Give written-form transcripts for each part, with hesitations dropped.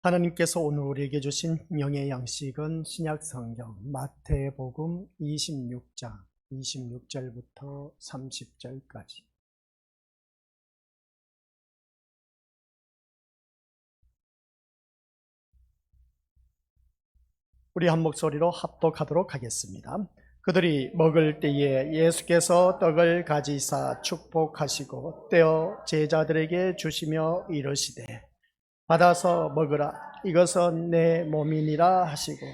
하나님께서 오늘 우리에게 주신 영의 양식은 신약성경 마태복음 26장 26절부터 30절까지. 우리 한 목소리로 합독하도록 하겠습니다. 그들이 먹을 때에 예수께서 떡을 가지사 축복하시고 떼어 제자들에게 주시며 이르시되 받아서 먹으라, 이것은 내 몸이니라 하시고,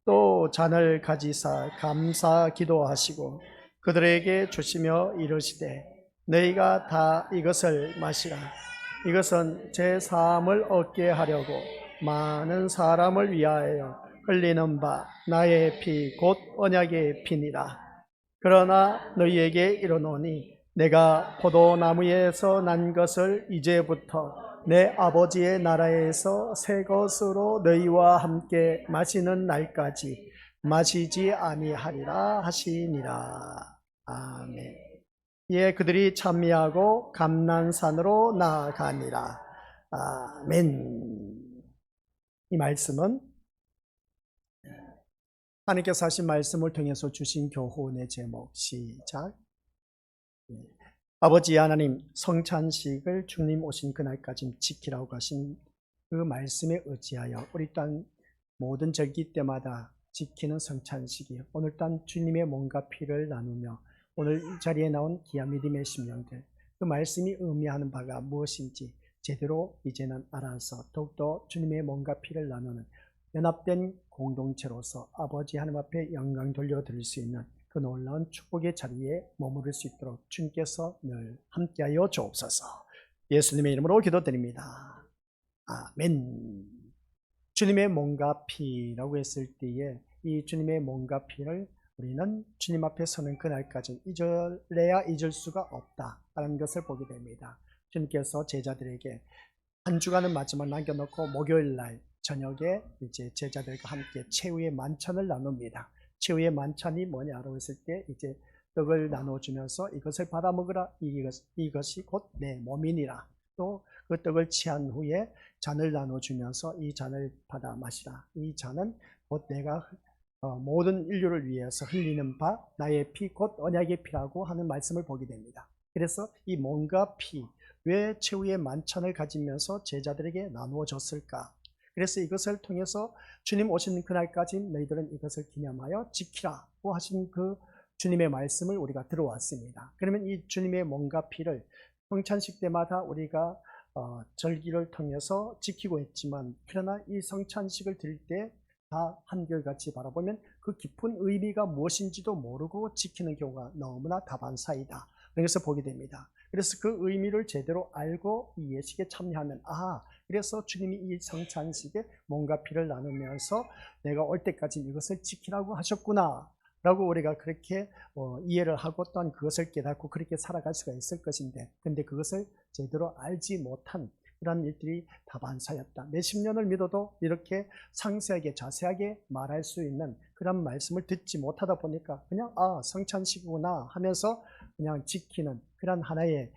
또 잔을 가지사 감사 기도하시고 그들에게 주시며 이르시되 너희가 다 이것을 마시라, 이것은 제 사함을 얻게 하려고 많은 사람을 위하여 흘리는 바 나의 피 곧 언약의 피니라. 그러나 너희에게 이르노니 내가 포도나무에서 난 것을 이제부터 내 아버지의 나라에서 새 것으로 너희와 함께 마시는 날까지 마시지 아니하리라 하시니라. 아멘. 예, 그들이 찬미하고 감난산으로 나아가니라. 아멘. 이 말씀은 하나님께서 하신 말씀을 통해서 주신 교훈의 제목. 시작. 아버지 하나님, 성찬식을 주님 오신 그날까지 지키라고 하신 그 말씀에 의지하여 우리 또한 모든 절기 때마다 지키는 성찬식이 오늘 또한 주님의 몸과 피를 나누며 오늘 이 자리에 나온 귀한 믿음의 심령들, 그 말씀이 의미하는 바가 무엇인지 제대로 이제는 알아서 더욱더 주님의 몸과 피를 나누는 연합된 공동체로서 아버지 하나님 앞에 영광 돌려드릴 수 있는 그 놀라운 축복의 자리에 머무를 수 있도록 주님께서 늘 함께하여 주옵소서. 예수님의 이름으로 기도드립니다. 아멘. 주님의 몸과 피라고 했을 때에 이 주님의 몸과 피를 우리는 주님 앞에 서는 그날까지 잊어야 잊을 수가 없다라는 것을 보게 됩니다. 주님께서 제자들에게 한 주간은 마지막 남겨놓고 목요일 날 저녁에 이제 제자들과 함께 최후의 만찬을 나눕니다. 최후의 만찬이 뭐냐라고 했을 때 이제 떡을 나눠주면서 이것을 받아 먹으라, 이것이 곧 내 몸이니라. 또 그 떡을 취한 후에 잔을 나눠주면서 이 잔을 받아 마시라, 이 잔은 곧 내가 모든 인류를 위해서 흘리는 바 나의 피 곧 언약의 피라고 하는 말씀을 보게 됩니다. 그래서 이 몸과 피, 왜 최후의 만찬을 가지면서 제자들에게 나누어 줬을까? 그래서 이것을 통해서 주님 오시는 그날까지 너희들은 이것을 기념하여 지키라고 하신 그 주님의 말씀을 우리가 들어왔습니다. 그러면 이 주님의 몸과 피를 성찬식 때마다 우리가 절기를 통해서 지키고 있지만, 그러나 이 성찬식을 드릴 때 다 한결같이 바라보면 그 깊은 의미가 무엇인지도 모르고 지키는 경우가 너무나 다반사이다. 그래서 보게 됩니다. 그래서 그 의미를 제대로 알고 이 예식에 참여하면 그래서 주님이 이 성찬식에 몸과 피를 나누면서 내가 올 때까지 이것을 지키라고 하셨구나 라고 우리가 그렇게 이해를 하고 또한 그것을 깨닫고 그렇게 살아갈 수가 있을 것인데, 근데 그것을 제대로 알지 못한 그런 일들이 다반사였다. 몇십 년을 믿어도 이렇게 상세하게 자세하게 말할 수 있는 그런 말씀을 듣지 못하다 보니까 그냥 성찬식이구나 하면서 그냥 지키는 그런 하나의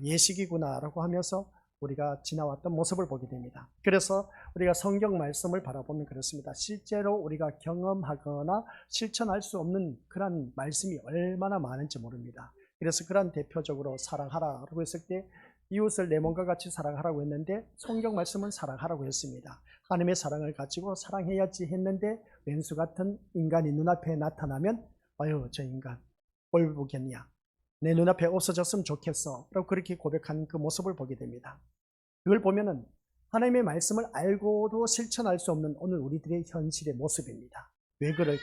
예식이구나 라고 하면서 우리가 지나왔던 모습을 보게 됩니다. 그래서 우리가 성경 말씀을 바라보면 그렇습니다. 실제로 우리가 경험하거나 실천할 수 없는 그런 말씀이 얼마나 많은지 모릅니다. 그래서 그런 대표적으로 사랑하라고 했을 때 이웃을 내 몸과 같이 사랑하라고 했는데 성경 말씀은 사랑하라고 했습니다. 하나님의 사랑을 가지고 사랑해야지 했는데 왼수 같은 인간이 눈앞에 나타나면 저 인간 뭘 보겠냐, 내 눈앞에 없어졌으면 좋겠어 라고 그렇게 고백한 그 모습을 보게 됩니다. 그걸 보면은 하나님의 말씀을 알고도 실천할 수 없는 오늘 우리들의 현실의 모습입니다. 왜 그럴까?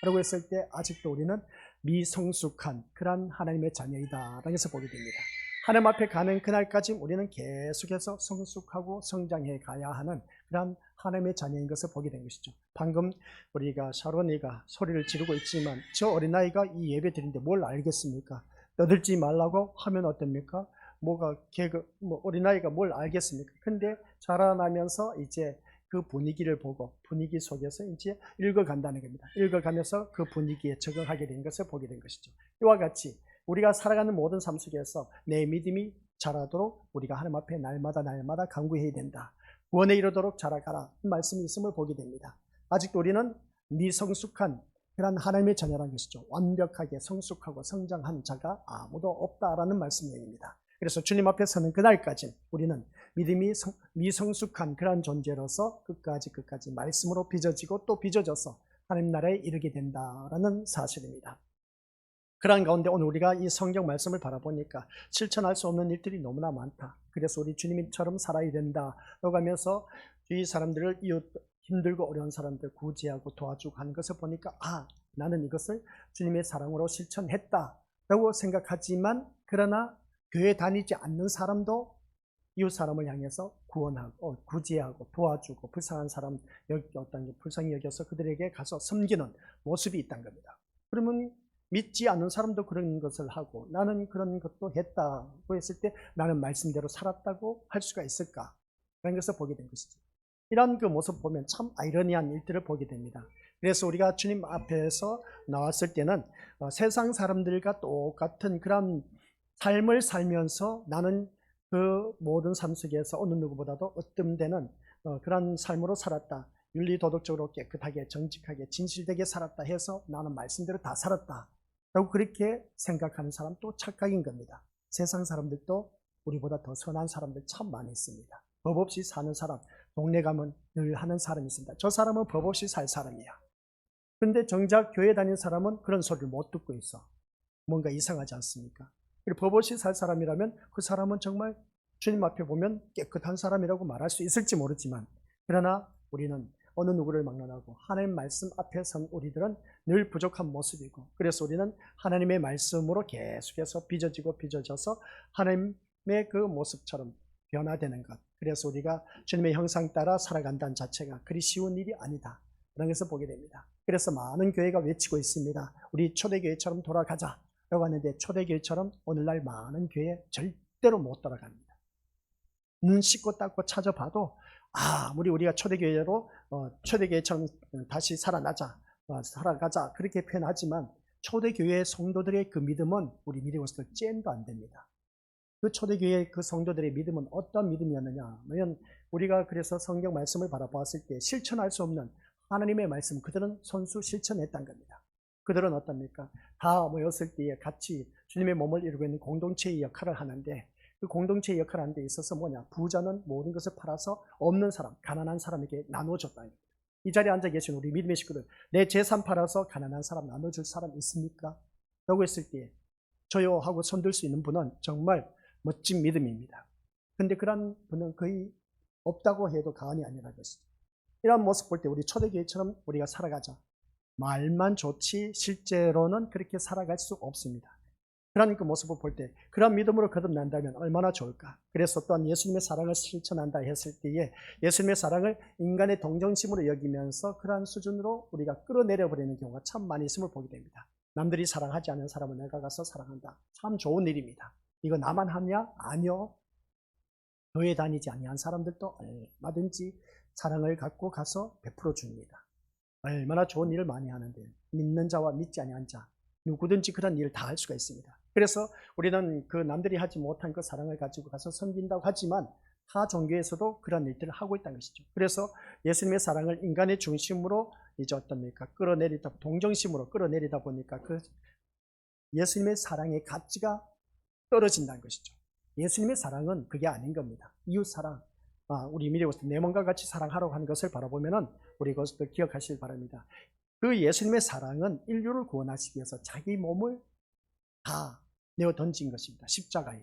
라고 했을 때 아직도 우리는 미성숙한 그런 하나님의 자녀이다 라고 해서 보게 됩니다. 하나님 앞에 가는 그날까지 우리는 계속해서 성숙하고 성장해 가야 하는 그런 하나님의 자녀인 것을 보게 된 것이죠. 방금 우리가 샤론이가 소리를 지르고 있지만 저 어린아이가 이 예배 드리는데 뭘 알겠습니까? 떠들지 말라고 하면 어떻습니까? 어린아이가 뭘 알겠습니까? 근데 자라나면서 이제 그 분위기를 보고 분위기 속에서 이제 읽어간다는 겁니다. 읽어가면서 그 분위기에 적응하게 된 것을 보게 된 것이죠. 이와 같이 우리가 살아가는 모든 삶 속에서 내 믿음이 자라도록 우리가 하나님 앞에 날마다 간구해야 된다. 구원에 이르도록 자라가라 말씀이 있음을 보게 됩니다. 아직도 우리는 미성숙한 그런 하나님의 자녀라는 것이죠. 완벽하게 성숙하고 성장한 자가 아무도 없다라는 말씀입니다. 그래서 주님 앞에 서는 그날까지 우리는 믿음이 미성숙한 그런 존재로서 끝까지 말씀으로 빚어지고 또 빚어져서 하나님 나라에 이르게 된다라는 사실입니다. 그런 가운데 오늘 우리가 이 성경 말씀을 바라보니까 실천할 수 없는 일들이 너무나 많다. 그래서 우리 주님처럼 살아야 된다라고 하면서 주위 사람들을 힘들고 어려운 사람들 구제하고 도와주고 하는 것을 보니까 나는 이것을 주님의 사랑으로 실천했다라고 생각하지만 그러나 교회 다니지 않는 사람도 이웃 사람을 향해서 구원하고 구제하고 도와주고 불쌍한 사람 어떤 불쌍히 여겨서 그들에게 가서 섬기는 모습이 있다는 겁니다. 그러면 믿지 않는 사람도 그런 것을 하고 나는 그런 것도 했다고 했을 때 나는 말씀대로 살았다고 할 수가 있을까? 라는 것을 보게 된 것이죠. 이런 그 모습 보면 참 아이러니한 일들을 보게 됩니다. 그래서 우리가 주님 앞에서 나왔을 때는 세상 사람들과 똑같은 그런 삶을 살면서 나는 그 모든 삶 속에서 어느 누구보다도 어뜸되는 그런 삶으로 살았다. 윤리도덕적으로 깨끗하게 정직하게 진실되게 살았다 해서 나는 말씀대로 다 살았다 라고 그렇게 생각하는 사람 또 착각인 겁니다. 세상 사람들도 우리보다 더 선한 사람들 참 많이 있습니다. 법 없이 사는 사람, 동네 가면 늘 하는 사람이 있습니다. 저 사람은 법 없이 살 사람이야. 그런데 정작 교회 다니는 사람은 그런 소리를 못 듣고 있어. 뭔가 이상하지 않습니까? 그리고 법 없이 살 사람이라면 그 사람은 정말 주님 앞에 보면 깨끗한 사람이라고 말할 수 있을지 모르지만 그러나 우리는 어느 누구를 막론하고 하나님 말씀 앞에 선 우리들은 늘 부족한 모습이고 그래서 우리는 하나님의 말씀으로 계속해서 빚어져서 하나님의 그 모습처럼 변화되는 것. 그래서 우리가 주님의 형상 따라 살아간다는 자체가 그리 쉬운 일이 아니다. 그런 것을 보게 됩니다. 그래서 많은 교회가 외치고 있습니다. 우리 초대교회처럼 돌아가자 라고 하는데 초대교회처럼 오늘날 많은 교회 절대로 못 돌아갑니다. 눈 씻고 닦고 찾아봐도 우리가 초대교회처럼 다시 살아가자 그렇게 표현하지만 초대교회 성도들의 그 믿음은 우리 믿음으로서 잼도 안 됩니다. 그 초대교회 그 성도들의 믿음은 어떤 믿음이었느냐 하면 우리가 그래서 성경 말씀을 바라보았을 때 실천할 수 없는 하나님의 말씀 그들은 손수 실천했다는 겁니다. 그들은 어떻습니까? 다 모였을 때에 같이 주님의 몸을 이루고 있는 공동체의 역할을 하는데 그 공동체의 역할을 하는 데 있어서 부자는 모든 것을 팔아서 없는 사람, 가난한 사람에게 나눠줬다는 겁니다. 이 자리에 앉아 계신 우리 믿음의 식구들, 내 재산 팔아서 가난한 사람 나눠줄 사람 있습니까? 라고 했을 때 저요 하고 손들 수 있는 분은 정말 멋진 믿음입니다. 그런데 그런 분은 거의 없다고 해도 과언이 아니라 것이죠. 이런 모습 볼 때 우리 초대교회처럼 우리가 살아가자. 말만 좋지 실제로는 그렇게 살아갈 수 없습니다. 그런 그 모습을 볼 때 그런 믿음으로 거듭난다면 얼마나 좋을까. 그래서 또한 예수님의 사랑을 실천한다 했을 때에 예수님의 사랑을 인간의 동정심으로 여기면서 그러한 수준으로 우리가 끌어내려버리는 경우가 참 많이 있음을 보게 됩니다. 남들이 사랑하지 않는 사람을 내가 가서 사랑한다. 참 좋은 일입니다. 이거 나만 하냐? 아니요. 교회 다니지 아니한 사람들도 얼마든지 사랑을 갖고 가서 베풀어 줍니다. 얼마나 좋은 일을 많이 하는데 믿는 자와 믿지 아니한 자 누구든지 그런 일을 다 할 수가 있습니다. 그래서 우리는 그 남들이 하지 못한 그 사랑을 가지고 가서 섬긴다고 하지만 타 종교에서도 그런 일들을 하고 있다는 것이죠. 그래서 예수님의 사랑을 인간의 중심으로 이제 어떻습니까? 동정심으로 끌어내리다 보니까 그 예수님의 사랑의 가치가 떨어진다는 것이죠. 예수님의 사랑은 그게 아닌 겁니다. 이웃 사랑, 우리 미래에서 내 몸과 같이 사랑하라고 하는 것을 바라보면은 우리 그것도 기억하시길 바랍니다. 그 예수님의 사랑은 인류를 구원하시기 위해서 자기 몸을 다 내어 던진 것입니다. 십자가에.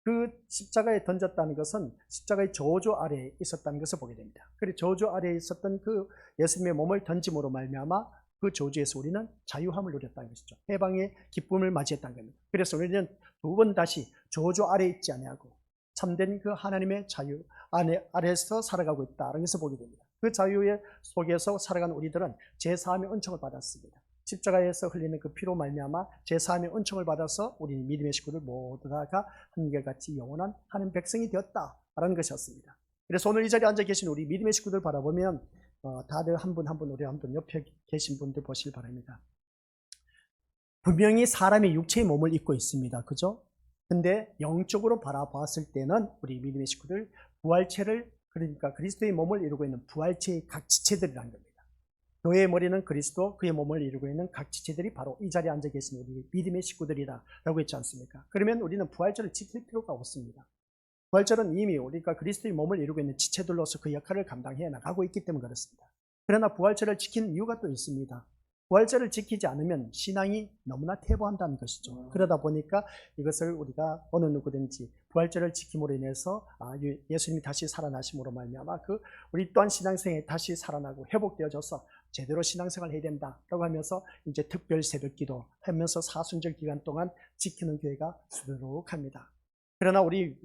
그 십자가에 던졌다는 것은 십자가의 저주 아래에 있었다는 것을 보게 됩니다. 그리고 저주 아래에 있었던 그 예수님의 몸을 던짐으로 말미암아 그 저주에서 우리는 자유함을 누렸다는 것이죠. 해방의 기쁨을 맞이했다는 겁니다. 그래서 우리는 두 번 다시 저주 아래에 있지 아니하고 참된 그 하나님의 자유 아래에서 살아가고 있다는 것을 보게 됩니다. 그 자유의 속에서 살아가는 우리들은 제사함의 은총을 받았습니다. 십자가에서 흘리는 그 피로 말미암아 제사함의 은총을 받아서 우리 믿음의 식구들 모두 다가 한결같이 영원한 하나님 백성이 되었다라는 것이었습니다. 그래서 오늘 이 자리에 앉아 계신 우리 믿음의 식구들 바라보면 다들 한 분 한 분 우리 한 분 옆에 계신 분들 보시길 바랍니다. 분명히 사람의 육체의 몸을 입고 있습니다. 그죠? 근데 영적으로 바라봤을 때는 우리 믿음의 식구들 부활체를 그러니까 그리스도의 몸을 이루고 있는 부활체의 각 지체들이라는 겁니다. 교회의 머리는 그리스도, 그의 몸을 이루고 있는 각 지체들이 바로 이 자리에 앉아 계신 우리 믿음의 식구들이라고 했지 않습니까? 그러면 우리는 부활절을 지킬 필요가 없습니다. 부활절은 이미 우리가 그리스도의 몸을 이루고 있는 지체들로서 그 역할을 감당해 나가고 있기 때문에 그렇습니다. 그러나 부활절을 지키는 이유가 또 있습니다. 부활절을 지키지 않으면 신앙이 너무나 퇴보한다는 것이죠. 그러다 보니까 이것을 우리가 어느 누구든지 부활절을 지킴으로 인해서 예수님이 다시 살아나심으로 말미암아 우리 또한 신앙생활에 다시 살아나고 회복되어져서 제대로 신앙생활을 해야 된다라고 하면서 이제 특별 새벽기도 하면서 사순절 기간 동안 지키는 교회가 수두룩합니다. 그러나 우리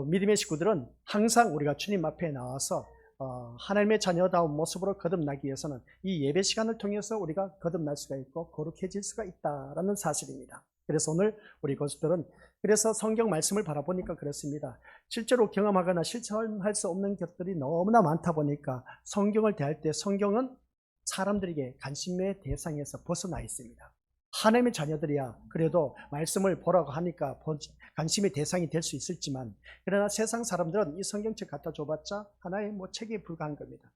믿음의 식구들은 항상 우리가 주님 앞에 나와서 하나님의 자녀다운 모습으로 거듭나기 위해서는 이 예배 시간을 통해서 우리가 거듭날 수가 있고 거룩해질 수가 있다라는 사실입니다. 그래서 오늘 우리 것들은 그래서 성경 말씀을 바라보니까 그렇습니다. 실제로 경험하거나 실천할 수 없는 것들이 너무나 많다 보니까 성경을 대할 때 성경은 사람들에게 관심의 대상에서 벗어나 있습니다. 하나님의 자녀들이야 그래도 말씀을 보라고 하니까 관심의 대상이 될 수 있을지만, 그러나 세상 사람들은 이 성경책 갖다 줘봤자 하나의 책에 불과한 겁니다.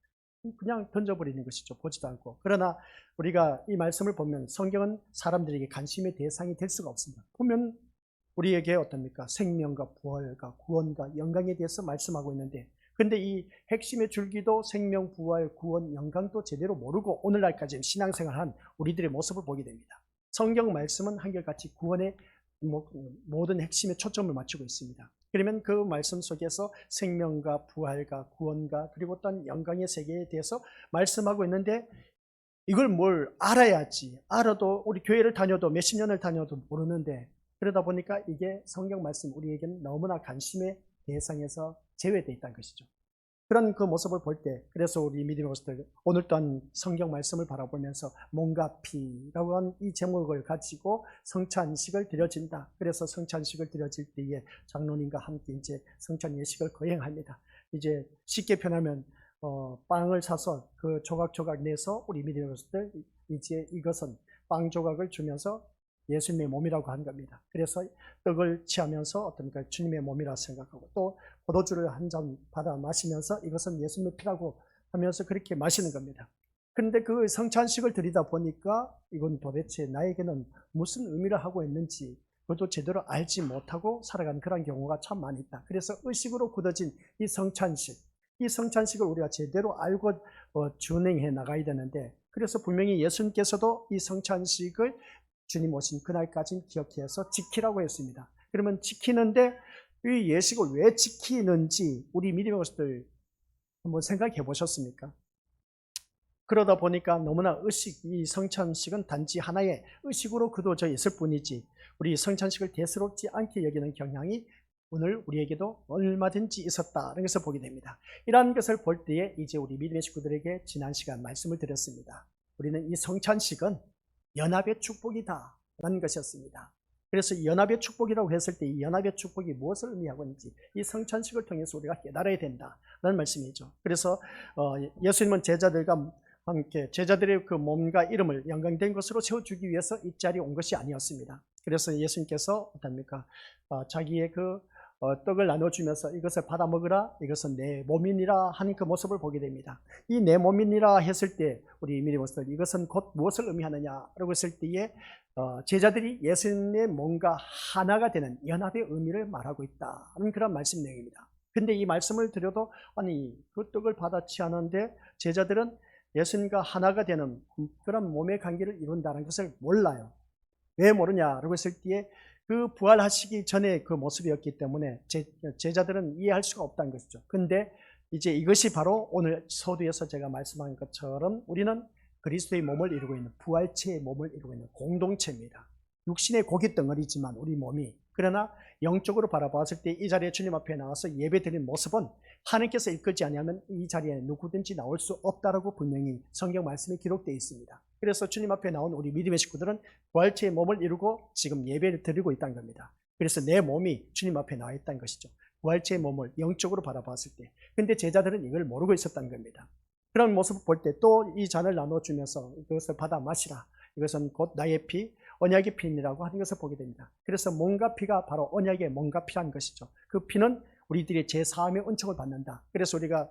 그냥 던져버리는 것이죠. 보지도 않고. 그러나 우리가 이 말씀을 보면 성경은 사람들에게 관심의 대상이 될 수가 없습니다. 보면 우리에게 어떻습니까? 생명과 부활과 구원과 영광에 대해서 말씀하고 있는데, 근데 이 핵심의 줄기도 생명, 부활, 구원, 영광도 제대로 모르고 오늘날까지 신앙생활한 우리들의 모습을 보게 됩니다. 성경 말씀은 한결같이 구원의 모든 핵심에 초점을 맞추고 있습니다. 그러면 그 말씀 속에서 생명과 부활과 구원과 그리고 또한 영광의 세계에 대해서 말씀하고 있는데, 이걸 뭘 알아야지, 알아도 우리 교회를 다녀도 몇십 년을 다녀도 모르는데, 그러다 보니까 이게 성경 말씀 우리에게는 너무나 관심의 대상에서 제외되어 있다는 것이죠. 그런 그 모습을 볼 때, 그래서 우리 믿음의 모습들 오늘 또한 성경 말씀을 바라보면서 몸과 피라고 한 이 제목을 가지고 성찬식을 드려진다. 그래서 성찬식을 드려질 때에 장로님과 함께 이제 성찬 예식을 거행합니다. 이제 쉽게 표현하면 빵을 사서 그 조각조각 내서 우리 믿음의 모습들 이제 이것은 빵 조각을 주면서 예수님의 몸이라고 한 겁니다. 그래서 떡을 취하면서 어떻습니까? 주님의 몸이라 생각하고, 또 포도주를 한 잔 받아 마시면서 이것은 예수님의 피라고 하면서 그렇게 마시는 겁니다. 그런데 그 성찬식을 드리다 보니까 이건 도대체 나에게는 무슨 의미를 하고 있는지 그것도 제대로 알지 못하고 살아가는 그런 경우가 참 많이 있다. 그래서 의식으로 굳어진 이 성찬식을 우리가 제대로 알고 준행해 나가야 되는데, 그래서 분명히 예수님께서도 이 성찬식을 주님 오신 그날까지 기억해서 지키라고 했습니다. 그러면 지키는데 이 예식을 왜 지키는지 우리 믿음의 것들 한번 생각해 보셨습니까? 그러다 보니까 너무나 이 성찬식은 단지 하나의 의식으로 굳어져 있을 뿐이지 우리 성찬식을 대수롭지 않게 여기는 경향이 오늘 우리에게도 얼마든지 있었다는 것을 보게 됩니다. 이러한 것을 볼 때에 이제 우리 믿음의 식구들에게 지난 시간 말씀을 드렸습니다. 우리는 이 성찬식은 연합의 축복이다 라는 것이었습니다. 그래서 연합의 축복이라고 했을 때 이 연합의 축복이 무엇을 의미하고 있는지 이 성찬식을 통해서 우리가 깨달아야 된다라는 말씀이죠. 그래서 예수님은 제자들과 함께 제자들의 그 몸과 이름을 영광된 것으로 세워주기 위해서 이 자리에 온 것이 아니었습니다. 그래서 예수님께서 어떻습니까? 자기의 떡을 나눠주면서 이것을 받아 먹으라, 이것은 내 몸이니라 하는 그 모습을 보게 됩니다. 이 내 몸이니라 했을 때 우리 믿음의 모습들 이것은 곧 무엇을 의미하느냐라고 했을 때에 제자들이 예수님의 몸과 하나가 되는 연합의 의미를 말하고 있다는 그런 말씀 내용입니다. 근데 이 말씀을 드려도 아니 그 떡을 받아 취하는데 제자들은 예수님과 하나가 되는 그런 몸의 관계를 이룬다는 것을 몰라요. 왜 모르냐라고 했을 때에 그 부활하시기 전에 그 모습이었기 때문에 제자들은 이해할 수가 없다는 것이죠. 근데 이제 이것이 바로 오늘 서두에서 제가 말씀한 것처럼 우리는 그리스도의 몸을 이루고 있는 부활체의 몸을 이루고 있는 공동체입니다. 육신의 고기 덩어리지만 우리 몸이, 그러나 영적으로 바라봤을 때 이 자리에 주님 앞에 나와서 예배드리는 모습은 하나님께서 이끌지 아니하면 이 자리에 누구든지 나올 수 없다라고 분명히 성경 말씀에 기록되어 있습니다. 그래서 주님 앞에 나온 우리 믿음의 식구들은 부활체의 몸을 이루고 지금 예배를 드리고 있다는 겁니다. 그래서 내 몸이 주님 앞에 나와 있다는 것이죠. 부활체의 몸을 영적으로 바라봤을 때. 근데 제자들은 이걸 모르고 있었다는 겁니다. 그런 모습을 볼 때 또 이 잔을 나눠주면서 이것을 받아 마시라, 이것은 곧 나의 피, 언약의 피니라고 하는 것을 보게 됩니다. 그래서 몸과 피가 바로 언약의 몸과 피라는 것이죠. 그 피는 우리들이 제4함의 은총을 받는다. 그래서 우리가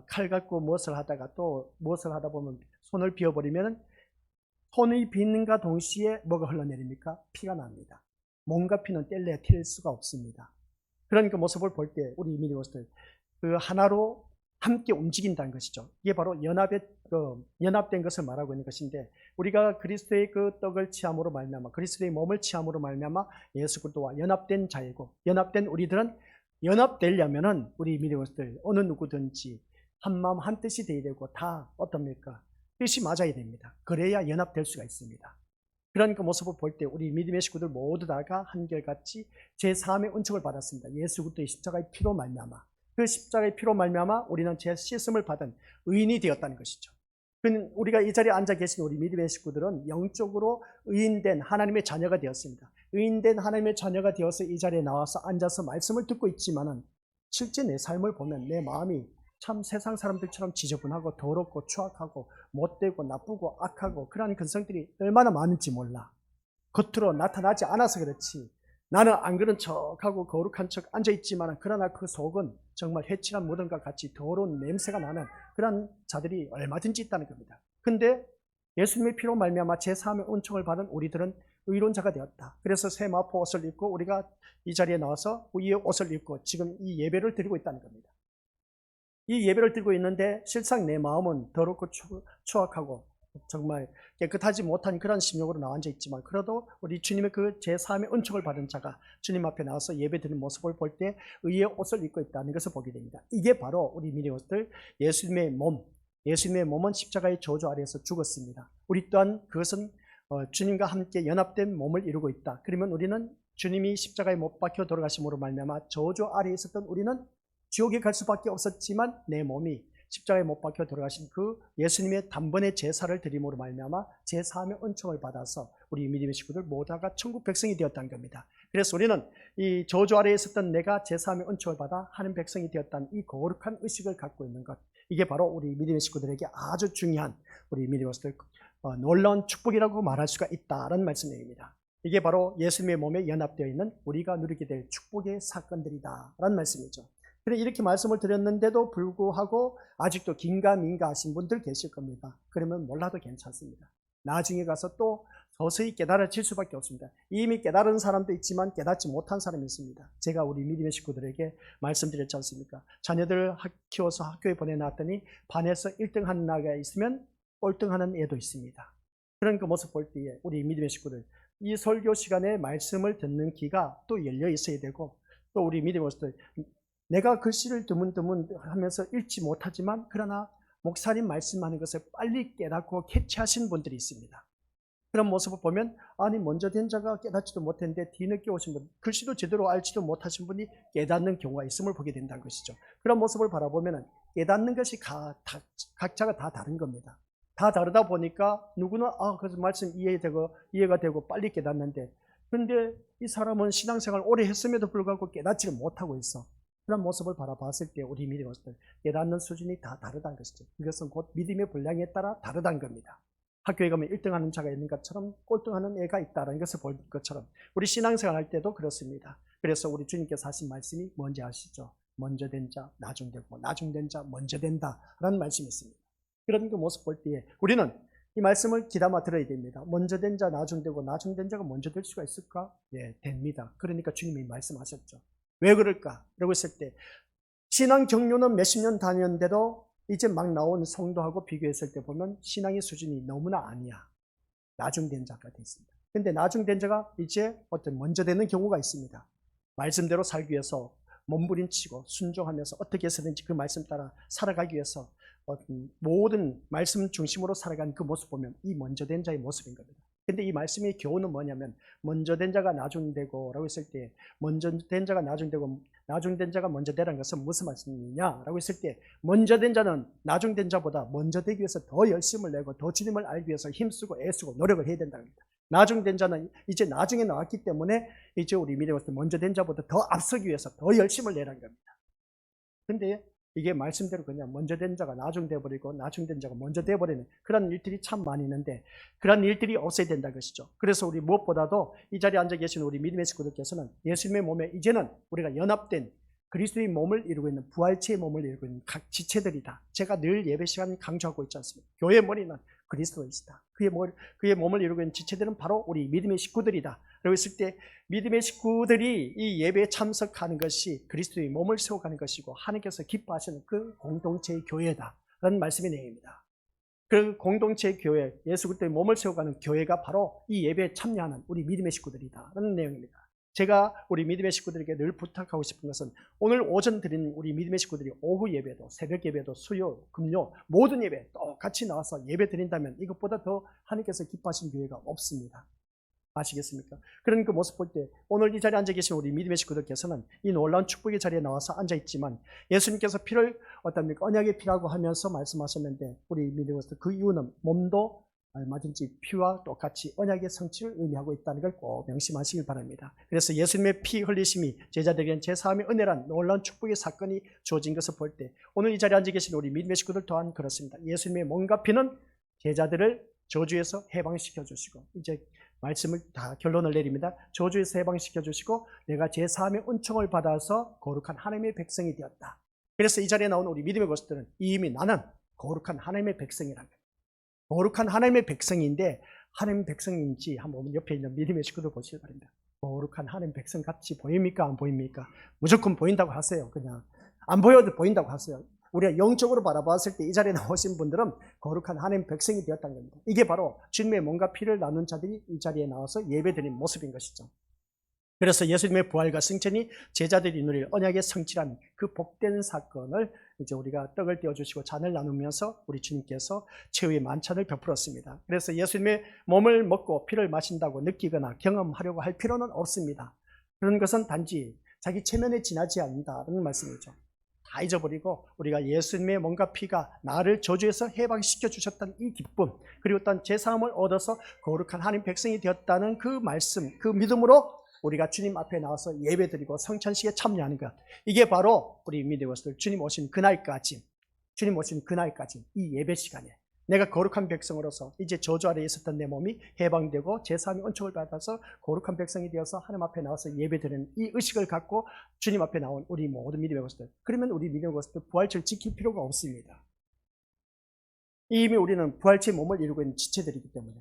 칼 갖고 무엇을 하다가 또 무엇을 하다 보면 손을 비워버리면 손이 빗는가 동시에 뭐가 흘러내립니까? 피가 납니다. 몸과 피는 뗄래야 뗄 수가 없습니다. 그런 그 모습을 볼 때 우리 믿음으로서 그 하나로 함께 움직인다는 것이죠. 이게 바로 연합된 것을 말하고 있는 것인데, 우리가 그리스도의 그 떡을 취함으로 말미암아, 그리스도의 몸을 취함으로 말미암아 예수 그리스도와 연합된 자이고, 연합된 우리들은 연합되려면은 우리 믿음으로들 어느 누구든지 한 마음 한 뜻이 되어야 되고, 다 어떻습니까? 뜻이 맞아야 됩니다. 그래야 연합될 수가 있습니다. 그런 그 모습을 볼 때 우리 믿음의 식구들 모두 다가 한결같이 제3의 은총을 받았습니다. 예수 그리스도의 십자가의 피로 말미암아, 그 십자가의 피로 말미암아 우리는 제 씻음을 받은 의인이 되었다는 것이죠. 우리가 이 자리에 앉아 계신 우리 믿음의 식구들은 영적으로 의인된 하나님의 자녀가 되었습니다. 의인된 하나님의 자녀가 되어서 이 자리에 나와서 앉아서 말씀을 듣고 있지만은 실제 내 삶을 보면 내 마음이 참 세상 사람들처럼 지저분하고 더럽고 추악하고 못되고 나쁘고 악하고 그러한 근성들이 얼마나 많은지 몰라. 겉으로 나타나지 않아서 그렇지, 나는 안 그런 척하고 거룩한 척 앉아있지만 그러나 그 속은 정말 해칠한 무덤과 같이 더러운 냄새가 나는 그런 자들이 얼마든지 있다는 겁니다. 근데 예수님의 피로 말미암아 제3의 은총을 받은 우리들은 의론자가 되었다. 그래서 새 마포 옷을 입고 우리가 이 자리에 나와서 이 옷을 입고 지금 이 예배를 드리고 있다는 겁니다. 이 예배를 드리고 있는데 실상 내 마음은 더럽고 추악하고 정말 깨끗하지 못한 그런 심령으로 나와 앉아 있지만, 그래도 우리 주님의 그 제3의 은총을 받은 자가 주님 앞에 나와서 예배 드리는 모습을 볼 때 의의 옷을 입고 있다는 것을 보게 됩니다. 이게 바로 우리 믿음들 예수님의 몸, 예수님의 몸은 십자가의 저주 아래에서 죽었습니다. 우리 또한 그것은 주님과 함께 연합된 몸을 이루고 있다. 그러면 우리는 주님이 십자가에 못 박혀 돌아가심으로 말미암아 저주 아래에 있었던 우리는 지옥에 갈 수밖에 없었지만, 내 몸이 십자가에 못 박혀 돌아가신 그 예수님의 단번에 제사를 드림으로 말미암아 제3의 은총을 받아서 우리 믿음의 식구들 모두가 천국 백성이 되었다는 겁니다. 그래서 우리는 이 저주 아래에 있었던 내가 제3의 은총을 받아 하는 백성이 되었다는 이 거룩한 의식을 갖고 있는 것, 이게 바로 우리 믿음의 식구들에게 아주 중요한 우리 믿음의 식구들 놀라운 축복이라고 말할 수가 있다는 말씀입니다. 이게 바로 예수님의 몸에 연합되어 있는 우리가 누리게 될 축복의 사건들이다라는 말씀이죠. 그래, 이렇게 말씀을 드렸는데도 불구하고 아직도 긴가민가 하신 분들 계실 겁니다. 그러면 몰라도 괜찮습니다. 나중에 가서 또 서서히 깨달아질 수밖에 없습니다. 이미 깨달은 사람도 있지만 깨닫지 못한 사람이 있습니다. 제가 우리 믿음의 식구들에게 말씀드렸지 않습니까? 자녀들 키워서 학교에 보내놨더니 반에서 1등 하는 아이가 있으면 꼴등하는 애도 있습니다. 그런 그 모습 볼 때에 우리 믿음의 식구들, 이 설교 시간에 말씀을 듣는 귀가 또 열려 있어야 되고, 또 우리 믿음의 식구들, 내가 글씨를 드문드문 하면서 읽지 못하지만 그러나 목사님 말씀하는 것을 빨리 깨닫고 캐치하신 분들이 있습니다. 그런 모습을 보면, 아니 먼저 된 자가 깨닫지도 못했는데 뒤늦게 오신 분, 글씨도 제대로 알지도 못하신 분이 깨닫는 경우가 있음을 보게 된다는 것이죠. 그런 모습을 바라보면 깨닫는 것이 각자가 다 다른 겁니다. 다 다르다 보니까 누구는 그 말씀 이해가 되고 빨리 깨닫는데, 그런데 이 사람은 신앙생활 오래 했음에도 불구하고 깨닫지를 못하고 있어. 그런 모습을 바라봤을 때 우리 믿음의 것들 깨닫는 수준이 다 다르다는 것이죠. 이것은 곧 믿음의 분량에 따라 다르다는 겁니다. 학교에 가면 1등하는 자가 있는 것처럼 꼴등하는 애가 있다는 것을 볼 것처럼 우리 신앙생활 할 때도 그렇습니다. 그래서 우리 주님께서 하신 말씀이 뭔지 아시죠? 먼저 된 자 나중되고 나중된 자 먼저 된다라는 말씀이 있습니다. 그런 그 모습 볼 때에 우리는 이 말씀을 귀담아 들어야 됩니다. 먼저 된 자 나중되고 나중된 자가 먼저 될 수가 있을까? 예, 됩니다. 그러니까 주님이 말씀하셨죠. 왜 그럴까? 라고 했을 때 신앙 경륜은 몇십 년 다녔는데도 이제 막 나온 성도하고 비교했을 때 보면 신앙의 수준이 너무나 아니야. 나중된 자가 됐습니다. 근데 나중된 자가 이제 먼저 되는 경우가 있습니다. 말씀대로 살기 위해서 몸부림치고 순종하면서 어떻게 해서든지 그 말씀 따라 살아가기 위해서 모든 말씀 중심으로 살아가는 그 모습 보면 이 먼저 된 자의 모습인 겁니다. 근데 이 말씀의 교훈은 뭐냐면, 먼저 된 자가 나중되고 라고 했을 때, 먼저 된 자가 나중되고 나중된 자가 먼저 되라는 것은 무슨 말씀이냐 라고 했을 때, 먼저 된 자는 나중된 자보다 먼저 되기 위해서 더 열심을 내고 더 주님을 알기 위해서 힘쓰고 애쓰고 노력을 해야 된다는 겁니다. 나중된 자는 이제 나중에 나왔기 때문에 이제 우리 믿음으로 먼저 된 자보다 더 앞서기 위해서 더 열심을 내라는 겁니다. 근데 이게 말씀대로 그냥 먼저 된 자가 나중돼 버리고 나중된 자가 먼저 돼 버리는 그런 일들이 참 많이 있는데, 그런 일들이 없어야 된다는 것이죠. 그래서 우리 무엇보다도 이 자리에 앉아 계신 우리 믿음의 식구들께서는 예수님의 몸에 이제는 우리가 연합된 그리스도의 몸을 이루고 있는 부활체의 몸을 이루고 있는 각 지체들이다. 제가 늘 예배 시간 강조하고 있지 않습니까? 교회의 머리는 그리스도이시다. 그의 몸을 이루고 있는 지체들은 바로 우리 믿음의 식구들이다. 라고 했을 때 믿음의 식구들이 이 예배에 참석하는 것이 그리스도의 몸을 세워가는 것이고 하나님께서 기뻐하시는 그 공동체의 교회다. 라는 말씀의 내용입니다. 그 공동체의 교회, 예수 그리스도의 몸을 세워가는 교회가 바로 이 예배에 참여하는 우리 믿음의 식구들이다. 라는 내용입니다. 제가 우리 믿음의 식구들에게 늘 부탁하고 싶은 것은 오늘 오전 드린 우리 믿음의 식구들이 오후 예배도 새벽 예배도 수요, 금요 모든 예배 똑같이 나와서 예배 드린다면 이것보다 더 하나님께서 기뻐하신 교회가 없습니다. 아시겠습니까? 그런 그 모습 볼 때 오늘 이 자리에 앉아 계신 우리 믿음의 식구들께서는 이 놀라운 축복의 자리에 나와서 앉아 있지만 예수님께서 피를 어떻습니까? 언약의 피라고 하면서 말씀하셨는데 우리 믿음의 식구들 그 이유는 몸도 얼마든지 피와 똑같이 언약의 성취를 의미하고 있다는 걸 꼭 명심하시길 바랍니다. 그래서 예수님의 피 흘리심이 제자들에게는 제사함의 은혜란 놀라운 축복의 사건이 주어진 것을 볼 때 오늘 이 자리에 앉아 계신 우리 믿음의 식구들 또한 그렇습니다. 예수님의 몸과 피는 제자들을 저주에서 해방시켜 주시고 이제 말씀을 다 결론을 내립니다. 저주에서 해방시켜 주시고 내가 제사함의 은총을 받아서 거룩한 하나님의 백성이 되었다. 그래서 이 자리에 나온 우리 믿음의 것들은 이미 나는 거룩한 하나님의 백성이라는 거예요. 거룩한 하나님의 백성인데 하나님의 백성인지 한번 옆에 있는 믿음의 식구들 보시기 바랍니다. 거룩한 하나님의 백성 같이 보입니까? 안 보입니까? 무조건 보인다고 하세요. 그냥 안 보여도 보인다고 하세요. 우리가 영적으로 바라봤을 때 이 자리에 나오신 분들은 거룩한 하나님의 백성이 되었다는 겁니다. 이게 바로 주님의 몸과 피를 나눈 자들이 이 자리에 나와서 예배드린 모습인 것이죠. 그래서 예수님의 부활과 승천이 제자들이 누릴 언약의 성취란 그 복된 사건을 이제 우리가 떡을 떼어주시고 잔을 나누면서 우리 주님께서 최후의 만찬을 베풀었습니다. 그래서 예수님의 몸을 먹고 피를 마신다고 느끼거나 경험하려고 할 필요는 없습니다. 그런 것은 단지 자기 체면에 지나지 않는다는 말씀이죠. 다 잊어버리고 우리가 예수님의 몸과 피가 나를 저주에서 해방시켜 주셨다는 이 기쁨, 그리고 또 제사함을 얻어서 거룩한 하나님 백성이 되었다는 그 말씀, 그 믿음으로 우리가 주님 앞에 나와서 예배드리고 성찬식에 참여하는 것, 이게 바로 우리 믿음의 것들 주님 오신 그날까지 이 예배 시간에 내가 거룩한 백성으로서 이제 저주 아래에 있었던 내 몸이 해방되고 제사함의 은총을 받아서 거룩한 백성이 되어서 하나님 앞에 나와서 예배드리는 이 의식을 갖고 주님 앞에 나온 우리 모든 믿음의 것들, 그러면 우리 믿음의 것들 부활체를 지킬 필요가 없습니다. 이미 우리는 부활체의 몸을 이루고 있는 지체들이기 때문에.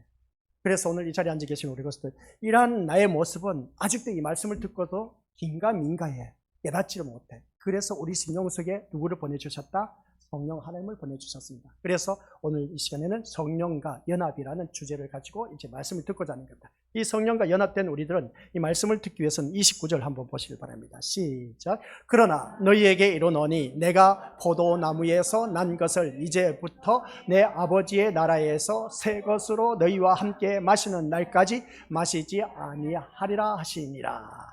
그래서 오늘 이 자리에 앉아 계신 우리 것들, 이러한 나의 모습은 아직도 이 말씀을 듣고도 긴가민가해, 깨닫지를 못해. 그래서 우리 심령 속에 누구를 보내주셨다? 성령 하나님을 보내주셨습니다. 그래서 오늘 이 시간에는 성령과 연합이라는 주제를 가지고 이제 말씀을 듣고자 하는 겁니다. 이 성령과 연합된 우리들은 이 말씀을 듣기 위해서는 29절 한번 보시길 바랍니다. 시작. 그러나 너희에게 이르노니 내가 포도나무에서 난 것을 이제부터 내 아버지의 나라에서 새 것으로 너희와 함께 마시는 날까지 마시지 아니하리라 하시니라.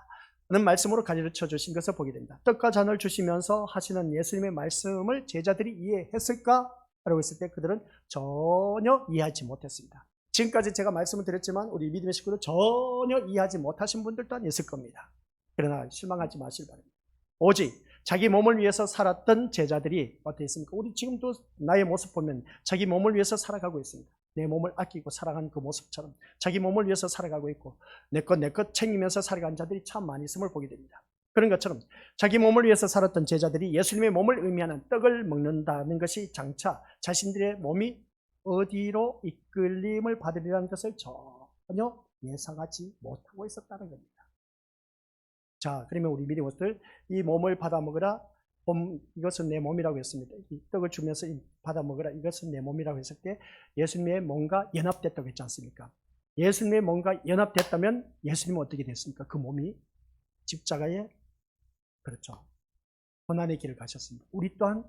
는 말씀으로 가르쳐 주신 것을 보게 됩니다. 떡과 잔을 주시면서 하시는 예수님의 말씀을 제자들이 이해했을까? 라고 했을 때 그들은 전혀 이해하지 못했습니다. 지금까지 제가 말씀을 드렸지만 우리 믿음의 식구들 전혀 이해하지 못하신 분들 또한 있을 겁니다. 그러나 실망하지 마시길 바랍니다. 오직 자기 몸을 위해서 살았던 제자들이 어떻게 있습니까? 우리 지금도 나의 모습 보면 자기 몸을 위해서 살아가고 있습니다. 내 몸을 아끼고 살아가는 그 모습처럼 자기 몸을 위해서 살아가고 있고 내 것 챙기면서 살아가는 자들이 참 많이 있음을 보게 됩니다. 그런 것처럼 자기 몸을 위해서 살았던 제자들이 예수님의 몸을 의미하는 떡을 먹는다는 것이 장차 자신들의 몸이 어디로 이끌림을 받으리라는 것을 전혀 예상하지 못하고 있었다는 겁니다. 자, 그러면 우리 믿음의 것들, 이 몸을 받아 먹으라, 이것은 내 몸이라고 했습니다. 이 떡을 주면서 받아 먹으라, 이것은 내 몸이라고 했을 때 예수님의 몸과 연합됐다고 했지 않습니까? 예수님의 몸과 연합됐다면 예수님은 어떻게 됐습니까? 그 몸이 십자가에, 그렇죠, 고난의 길을 가셨습니다. 우리 또한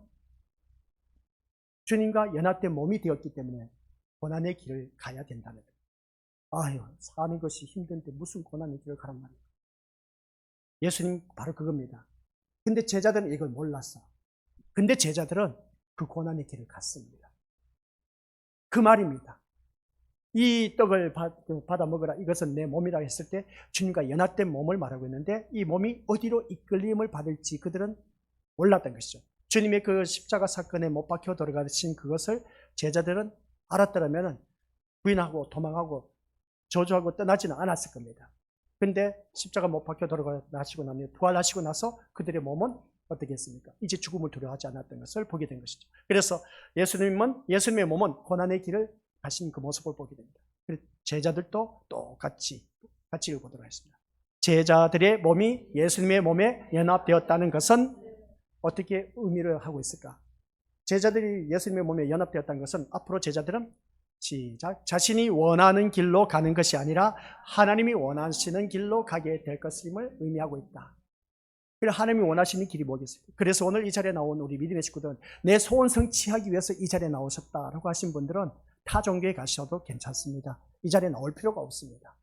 주님과 연합된 몸이 되었기 때문에 고난의 길을 가야 된다는 거예요. 아유, 사는 것이 힘든데 무슨 고난의 길을 가란 말이에요. 예수님 바로 그겁니다. 근데 제자들은 이걸 몰랐어. 근데 제자들은 그 고난의 길을 갔습니다. 그 말입니다. 이 떡을 받아 먹으라, 이것은 내 몸이라고 했을 때 주님과 연합된 몸을 말하고 있는데 이 몸이 어디로 이끌림을 받을지 그들은 몰랐던 것이죠. 주님의 그 십자가 사건에 못 박혀 돌아가신 그것을 제자들은 알았더라면 부인하고 도망하고 저주하고 떠나지는 않았을 겁니다. 근데 십자가 못 박혀 돌아가시고 나면 부활하시고 나서 그들의 몸은 어떻게 했습니까? 이제 죽음을 두려워하지 않았던 것을 보게 된 것이죠. 그래서 예수님의 몸은 고난의 길을 가신 그 모습을 보게 됩니다. 제자들도 똑같이 같이 읽어보도록 하겠습니다. 제자들의 몸이 예수님의 몸에 연합되었다는 것은 어떻게 의미를 하고 있을까? 제자들이 예수님의 몸에 연합되었다는 것은 앞으로 제자들은 시작, 자신이 원하는 길로 가는 것이 아니라 하나님이 원하시는 길로 가게 될 것임을 의미하고 있다. 그래서 하나님이 원하시는 길이 뭐겠습니까? 그래서 오늘 이 자리에 나온 우리 믿음의 식구들은 내 소원 성취하기 위해서 이 자리에 나오셨다라고 하신 분들은 타 종교에 가셔도 괜찮습니다. 이 자리에 나올 필요가 없습니다.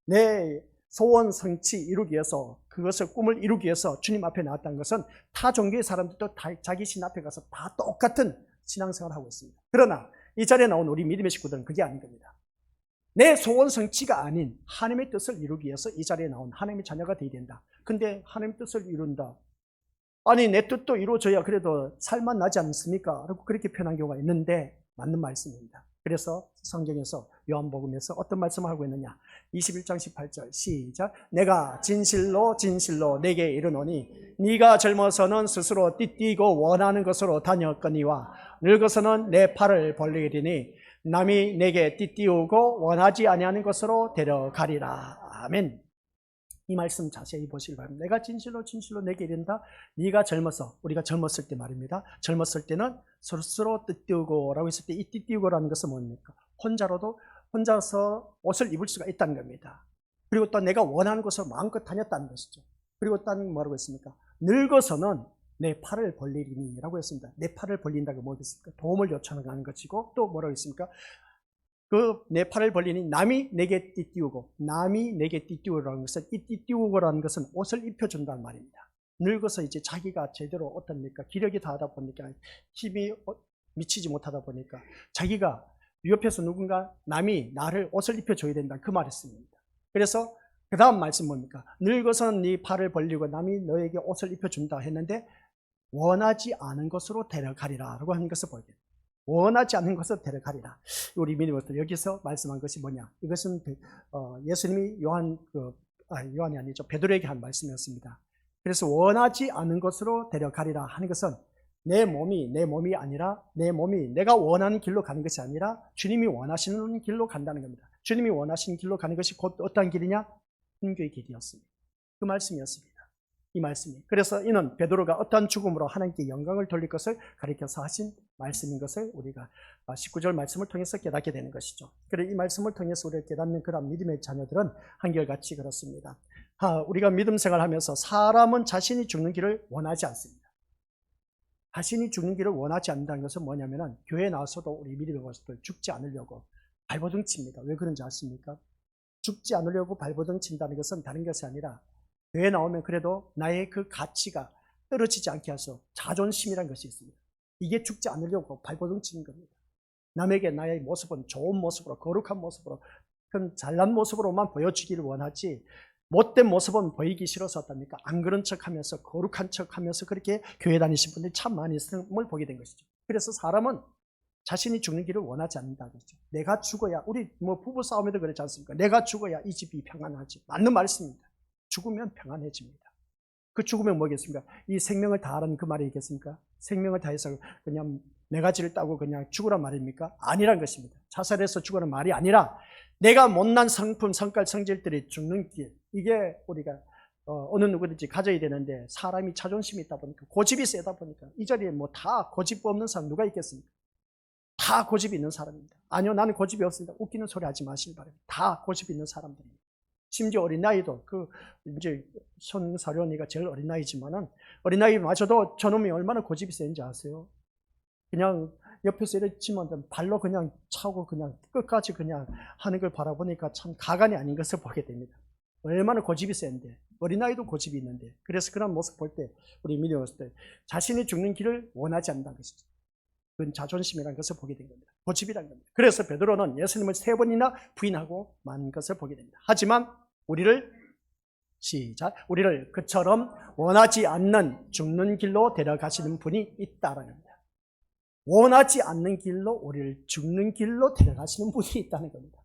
내 소원 성취 이루기 위해서, 그것을 꿈을 이루기 위해서 주님 앞에 나왔다는 것은 타 종교의 사람들도 다 자기 신 앞에 가서 다 똑같은 신앙생활을 하고 있습니다. 그러나 이 자리에 나온 우리 믿음의 식구들은 그게 아닌 겁니다. 내 소원 성취가 아닌 하나님의 뜻을 이루기 위해서 이 자리에 나온 하나님의 자녀가 되어야 된다. 근데 하나님의 뜻을 이룬다. 아니 내 뜻도 이루어져야 그래도 살만 나지 않습니까? 라고 그렇게 표현한 경우가 있는데 맞는 말씀입니다. 그래서 성경에서 요한복음에서 어떤 말씀을 하고 있느냐, 21장 18절 시작, 내가 진실로 진실로 내게 이르노니 네가 젊어서는 스스로 띠띠고 원하는 것으로 다녔거니와 늙어서는 내 팔을 벌리리니 남이 내게 띠띠우고 원하지 아니하는 것으로 데려가리라. 아멘. 이 말씀 자세히 보시기 바랍니다. 내가 진실로 진실로 내게 이른다. 네가 젊어서, 우리가 젊었을 때 말입니다. 젊었을 때는 스스로 띠띠우고 라고 했을 때 이 띠띠우고라는 것은 뭡니까? 혼자서 옷을 입을 수가 있다는 겁니다. 그리고 또 내가 원하는 곳으로 마음껏 다녔다는 것이죠. 그리고 또 뭐라고 했습니까? 늙어서는 내 팔을 벌리리니 라고 했습니다. 내 팔을 벌린다고 뭐겠습니까? 도움을 요청하는 것이고 또 뭐라고 했습니까? 그 내 팔을 벌리니 남이 내게 띠띠우고, 남이 내게 띠띠우라는 것은, 이 띠띠우고라는 것은 옷을 입혀준다는 말입니다. 늙어서 이제 자기가 제대로 어떻습니까? 기력이 다하다 보니까, 힘이 미치지 못하다 보니까 자기가 옆에서 누군가 남이 나를 옷을 입혀줘야 된다, 그 말을 씁니다. 그래서 그 다음 말씀 뭡니까? 늙어서는 네 팔을 벌리고 남이 너에게 옷을 입혀준다 했는데 원하지 않은 것으로 데려가리라 라고 하는 것을 보게 됩니다. 원하지 않는 것을 데려가리라. 우리 믿음으로부터 여기서 말씀한 것이 뭐냐? 이것은 예수님이 요한이 아니죠. 베드로에게 한 말씀이었습니다. 그래서 원하지 않는 것으로 데려가리라 하는 것은 내 몸이 아니라, 내 몸이 내가 원하는 길로 가는 것이 아니라 주님이 원하시는 길로 간다는 겁니다. 주님이 원하시는 길로 가는 것이 곧 어떠한 길이냐? 순교의 길이었습니다. 그 말씀이었습니다. 이 말씀이. 그래서 이는 베드로가 어떠한 죽음으로 하나님께 영광을 돌릴 것을 가리켜서 하신 말씀인 것을 우리가 19절 말씀을 통해서 깨닫게 되는 것이죠. 그래서 이 말씀을 통해서 우리가 깨닫는 그런 믿음의 자녀들은 한결같이 그렇습니다. 우리가 믿음 생활하면서 사람은 자신이 죽는 길을 원하지 않습니다. 자신이 죽는 길을 원하지 않는다는 것은 뭐냐면은 교회에 나와서도 우리 믿음의 것들 죽지 않으려고 발버둥 칩니다. 왜 그런지 아십니까? 죽지 않으려고 발버둥 친다는 것은 다른 것이 아니라 교회에 나오면 그래도 나의 그 가치가 떨어지지 않게 해서 자존심이라는 것이 있습니다. 이게 죽지 않으려고 발버둥 치는 겁니다. 남에게 나의 모습은 좋은 모습으로, 거룩한 모습으로, 그 잘난 모습으로만 보여주기를 원하지 못된 모습은 보이기 싫어서 어떻습니까? 안 그런 척하면서, 거룩한 척하면서 그렇게 교회 다니신 분들이 참 많이 있음을 보게 된 것이죠. 그래서 사람은 자신이 죽는 길을 원하지 않는다는 거죠. 내가 죽어야, 우리 부부 싸움에도 그렇지 않습니까? 내가 죽어야 이 집이 평안하지. 맞는 말씀입니다. 죽으면 평안해집니다. 그 죽으면 뭐겠습니까? 이 생명을 다하라는 그 말이 있겠습니까? 생명을 다해서 그냥 매가지를 따고 그냥 죽으란 말입니까? 아니란 것입니다. 자살해서 죽으란 말이 아니라 내가 못난 성품, 성깔, 성질들이 죽는 길, 이게 우리가 어느 누구든지 가져야 되는데 사람이 자존심이 있다 보니까, 고집이 세다 보니까 이 자리에 뭐 다 고집 없는 사람 누가 있겠습니까? 다 고집이 있는 사람입니다. 아니요, 나는 고집이 없습니다. 웃기는 소리 하지 마시기 바랍니다. 다 고집이 있는 사람들입니다. 심지어 어린아이도, 이제 손사련이가 제일 어린아이지만은, 어린아이마저도 저놈이 얼마나 고집이 센지 아세요? 그냥 옆에서 이렇게 치면 발로 그냥 차고 그냥 끝까지 그냥 하는 걸 바라보니까 참 가관이 아닌 것을 보게 됩니다. 얼마나 고집이 센데, 어린아이도 고집이 있는데, 그래서 그런 모습 볼 때, 우리 믿음으로서 자신이 죽는 길을 원하지 않는다는 것이죠. 그건 자존심이라는 것을 보게 된 겁니다. 고집이라는 겁니다. 그래서 베드로는 예수님을 3번이나 부인하고 만 것을 보게 됩니다. 하지만 우리를 그처럼 원하지 않는 죽는 길로 데려가시는 분이 있다는 겁니다. 원하지 않는 길로 우리를 죽는 길로 데려가시는 분이 있다는 겁니다.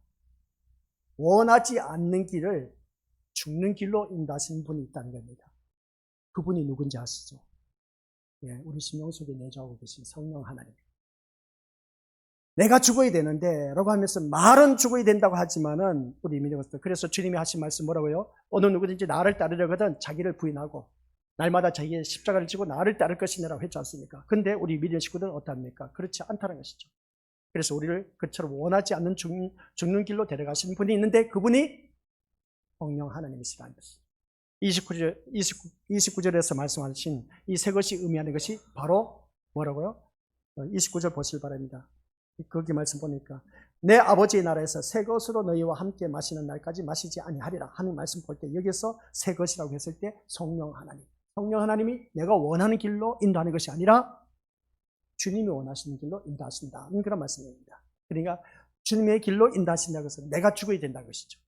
원하지 않는 길을 죽는 길로 인도하시는 분이 있다는 겁니다. 그분이 누군지 아시죠? 예, 우리 심령 속에 내주하고 계신 성령 하나님. 내가 죽어야 되는데 라고 하면서 말은 죽어야 된다고 하지만은 우리 믿음으로서 그래서 주님이 하신 말씀 뭐라고요? 어느 누구든지 나를 따르려거든 자기를 부인하고 날마다 자기의 십자가를 지고 나를 따를 것이니라고 했지 않습니까? 근데 우리 믿음의 식구들은 어떠합니까? 그렇지 않다는 것이죠. 그래서 우리를 그처럼 원하지 않는 죽는 길로 데려가시는 분이 있는데 그분이 성령 하나님이시라는 것입니다. 29절에서 말씀하신 이 세 것이 의미하는 것이 바로 뭐라고요? 29절 보시길 바랍니다. 거기 말씀 보니까 내 아버지의 나라에서 새 것으로 너희와 함께 마시는 날까지 마시지 아니하리라 하는 말씀 볼 때 여기서 새 것이라고 했을 때 성령 하나님. 성령 하나님이 내가 원하는 길로 인도하는 것이 아니라 주님이 원하시는 길로 인도하신다는 그런 말씀입니다. 그러니까 주님의 길로 인도하신다는 것은 내가 죽어야 된다는 것이죠.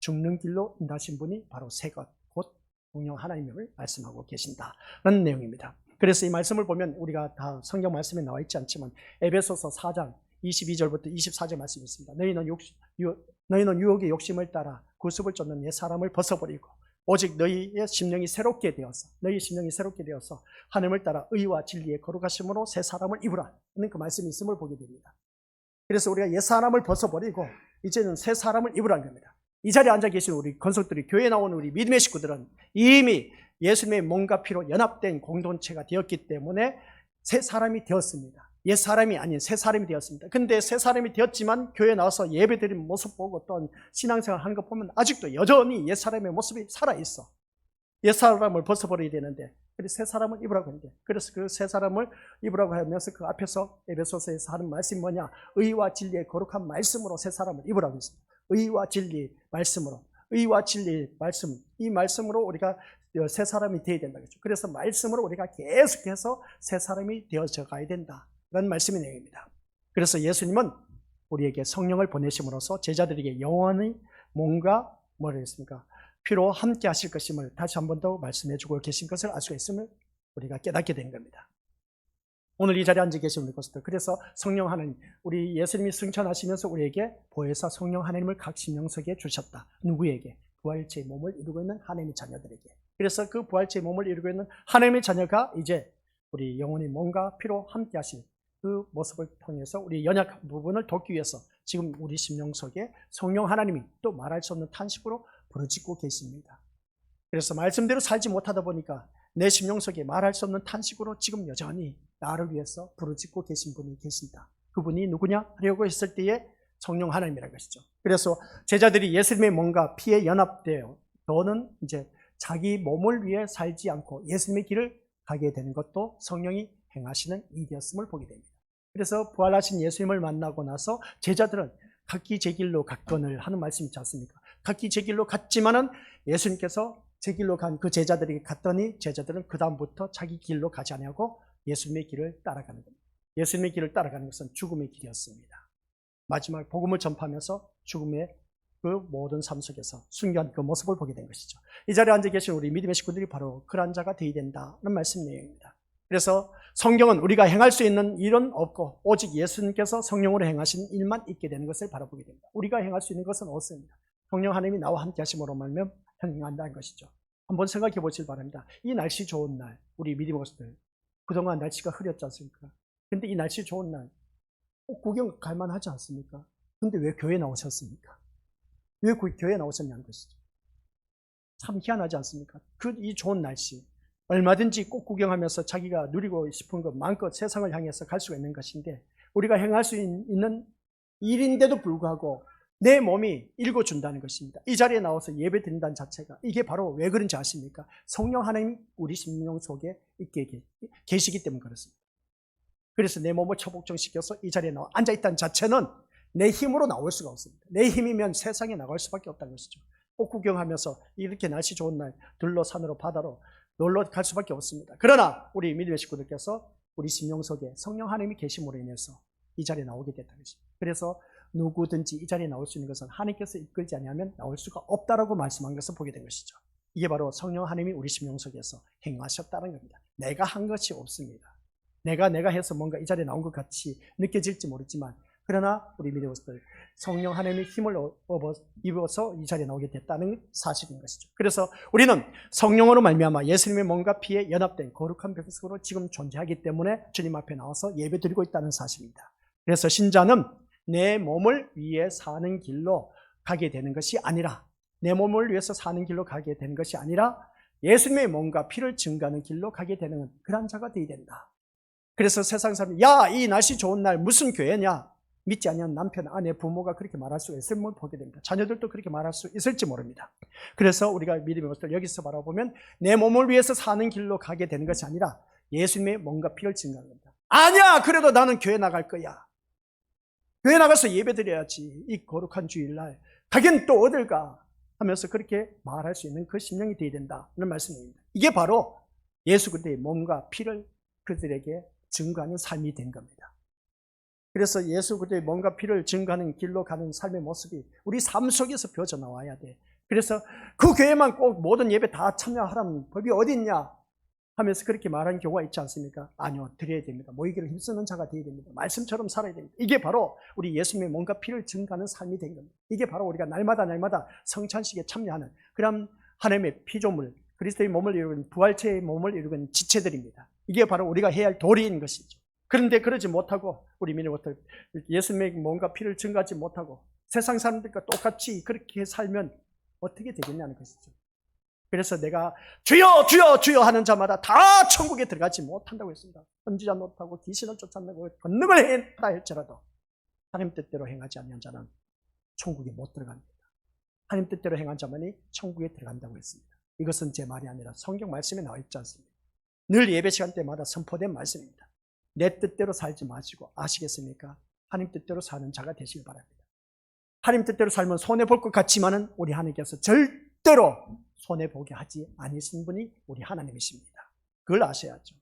죽는 길로 인도하신 분이 바로 새 것, 곧 성령 하나님을 말씀하고 계신다라는 내용입니다. 그래서 이 말씀을 보면 우리가 다 성경 말씀에 나와 있지 않지만 에베소서 4장 22절부터 24절 말씀이 있습니다. 너희는 유혹의 욕심을 따라 구습을 쫓는 옛 사람을 벗어버리고 오직 너희의 심령이 새롭게 되어서 하나님을 따라 의와 진리의 거룩하심으로 새 사람을 입으라 하는 그 말씀이 있음을 보게 됩니다. 그래서 우리가 옛 사람을 벗어버리고 이제는 새 사람을 입으라는 겁니다. 이 자리에 앉아 계신 우리 건속들이 교회에 나오는 우리 믿음의 식구들은 이미 예수님의 몸과 피로 연합된 공동체가 되었기 때문에 새 사람이 되었습니다. 옛 사람이 아닌 새 사람이 되었습니다. 근데 새 사람이 되었지만 교회에 나와서 예배드리는 모습 보고 또 신앙생활 하는 것 보면 아직도 여전히 옛 사람의 모습이 살아있어. 옛 사람을 벗어버려야 되는데 그래서 새 사람을 입으라고 하는데 그래서 그 새 사람을 입으라고 하면서 그 앞에서 에베소서에서 하는 말씀이 뭐냐? 의와 진리의 거룩한 말씀으로 새 사람을 입으라고 했습니다. 의와 진리 말씀으로 의와 진리 말씀 이 말씀으로 우리가 새 사람이 되어야 된다는 거죠. 그래서 말씀으로 우리가 계속해서 새 사람이 되어져 가야 된다. 라는 말씀의 내용입니다. 그래서 예수님은 우리에게 성령을 보내심으로써 제자들에게 영원히 몸과 뭐라 했습니까? 피로 함께 하실 것임을 다시 한 번 더 말씀해 주고 계신 것을 알 수가 있음을 우리가 깨닫게 된 겁니다. 오늘 이 자리에 앉아 계신 우리 것들 그래서 성령 하나님 우리 예수님이 승천하시면서 우리에게 보혜사 성령 하나님을 각 심령석에 주셨다. 누구에게? 부활체의 몸을 이루고 있는 하나님의 자녀들에게. 그래서 그 부활체의 몸을 이루고 있는 하나님의 자녀가 이제 우리 영혼이 몸과 피로 함께 하실 그 모습을 통해서 우리 연약한 부분을 돕기 위해서 지금 우리 심령 속에 성령 하나님이 또 말할 수 없는 탄식으로 부르짖고 계십니다. 그래서 말씀대로 살지 못하다 보니까 내 심령 속에 말할 수 없는 탄식으로 지금 여전히 나를 위해서 부르짖고 계신 분이 계신다. 그분이 누구냐 하려고 했을 때에 성령 하나님이라는 것이죠. 그래서 제자들이 예수님의 몸과 피에 연합되어 너는 이제 자기 몸을 위해 살지 않고 예수님의 길을 가게 되는 것도 성령이 행하시는 일이었음을 보게 됩니다. 그래서 부활하신 예수님을 만나고 나서 제자들은 각기 제 길로 갔거늘 하는 말씀이 있지 않습니까? 각기 제 길로 갔지만은 예수님께서 제 길로 간 그 제자들에게 갔더니 제자들은 그 다음부터 자기 길로 가지 아니하고 예수님의 길을 따라가는 겁니다. 예수님의 길을 따라가는 것은 죽음의 길이었습니다. 마지막 복음을 전파하면서 죽음의 그 모든 삶 속에서 순교한 그 모습을 보게 된 것이죠. 이 자리에 앉아 계신 우리 믿음의 식구들이 바로 그러한 자가 되어야 된다는 말씀 내용입니다. 그래서 성경은 우리가 행할 수 있는 일은 없고 오직 예수님께서 성령으로 행하신 일만 있게 되는 것을 바라보게 됩니다. 우리가 행할 수 있는 것은 없습니다. 성령 하나님이 나와 함께 하심으로 말면 행한다는 것이죠. 한번 생각해 보시기 바랍니다. 이 날씨 좋은 날 우리 믿음의 것들 그동안 날씨가 흐렸지 않습니까? 근데 이 날씨 좋은 날 구경 갈만하지 않습니까? 근데 왜 교회에 나오셨습니까? 왜 교회에 나오셨냐는 것이죠. 참 희한하지 않습니까? 이 좋은 날씨 얼마든지 꽃 구경하면서 자기가 누리고 싶은 것 마음껏 세상을 향해서 갈 수가 있는 것인데 우리가 행할 수 있는 일인데도 불구하고 내 몸이 읽어준다는 것입니다. 이 자리에 나와서 예배 드린다는 자체가 이게 바로 왜 그런지 아십니까? 성령 하나님이 우리 심령 속에 있게 계시기 때문에 그렇습니다. 그래서 내 몸을 처복종시켜서 이 자리에 나와 앉아있다는 자체는 내 힘으로 나올 수가 없습니다. 내 힘이면 세상에 나갈 수밖에 없다는 것이죠. 꽃 구경하면서 이렇게 날씨 좋은 날 들로 산으로 바다로 놀러 갈 수밖에 없습니다. 그러나 우리 믿음의 식구들께서 우리 심령 속에 성령 하나님이 계심으로 인해서 이 자리에 나오게 됐다는 것입니다. 그래서 누구든지 이 자리에 나올 수 있는 것은 하나님께서 이끌지 아니하면 나올 수가 없다라고 말씀한 것을 보게 된 것이죠. 이게 바로 성령 하나님이 우리 심령 속에서 행하셨다는 겁니다. 내가 한 것이 없습니다. 내가 해서 뭔가 이 자리에 나온 것 같이 느껴질지 모르지만 그러나 우리 믿음의 모습들 성령 하나님의 힘을 입어서 이 자리에 나오게 됐다는 사실인 것이죠. 그래서 우리는 성령으로 말미암아 예수님의 몸과 피에 연합된 거룩한 백성으로 지금 존재하기 때문에 주님 앞에 나와서 예배드리고 있다는 사실입니다. 그래서 신자는 내 몸을 위해 사는 길로 가게 되는 것이 아니라, 내 몸을 위해서 사는 길로 가게 되는 것이 아니라 예수님의 몸과 피를 증거하는 길로 가게 되는 그런 자가 되어야 된다. 그래서 세상 사람이 야, 이 날씨 좋은 날 무슨 교회냐? 믿지 않는 남편, 아내, 부모가 그렇게 말할 수 있음을 보게 됩니다. 자녀들도 그렇게 말할 수 있을지 모릅니다. 그래서 우리가 믿음의 모습을 여기서 바라보면 내 몸을 위해서 사는 길로 가게 되는 것이 아니라 예수님의 몸과 피를 증거하는 겁니다. 아니야, 그래도 나는 교회 나갈 거야. 교회 나가서 예배드려야지. 이 거룩한 주일날 가긴 또 어딜 가? 하면서 그렇게 말할 수 있는 그 심령이 되어야 된다는 말씀입니다. 이게 바로 예수 그리스도의 몸과 피를 그들에게 증거하는 삶이 된 겁니다. 그래서 예수 그리스도의 몸과 피를 증거하는 길로 가는 삶의 모습이 우리 삶 속에서 벼져나와야 돼. 그래서 그 교회만 꼭 모든 예배 다 참여하라는 법이 어디 있냐 하면서 그렇게 말하는 경우가 있지 않습니까? 아니요, 드려야 됩니다. 모이기를 힘쓰는 자가 되어야 됩니다. 말씀처럼 살아야 됩니다. 이게 바로 우리 예수님의 몸과 피를 증거하는 삶이 된 겁니다. 이게 바로 우리가 날마다 성찬식에 참여하는 그런 하나님의 피조물, 그리스도의 몸을 이루는 부활체의 몸을 이루는 지체들입니다. 이게 바로 우리가 해야 할 도리인 것이죠. 그런데 그러지 못하고 우리 민족들 예수님의 몸과 피를 증거하지 못하고 세상 사람들과 똑같이 그렇게 살면 어떻게 되겠냐는 것이죠. 그래서 내가 주여 주여 주여 하는 자마다 다 천국에 들어가지 못한다고 했습니다. 선지자 못하고 귀신을 쫓아내고 권능을 했다 할지라도 하나님 뜻대로 행하지 않는 자는 천국에 못 들어갑니다. 하나님 뜻대로 행한 자만이 천국에 들어간다고 했습니다. 이것은 제 말이 아니라 성경 말씀에 나와 있지 않습니다. 늘 예배 시간 때마다 선포된 말씀입니다. 내 뜻대로 살지 마시고 아시겠습니까? 하나님 뜻대로 사는 자가 되시길 바랍니다. 하나님 뜻대로 살면 손해볼 것 같지만은 우리 하나님께서 절대로 손해보게 하지 아니신 분이 우리 하나님이십니다. 그걸 아셔야죠.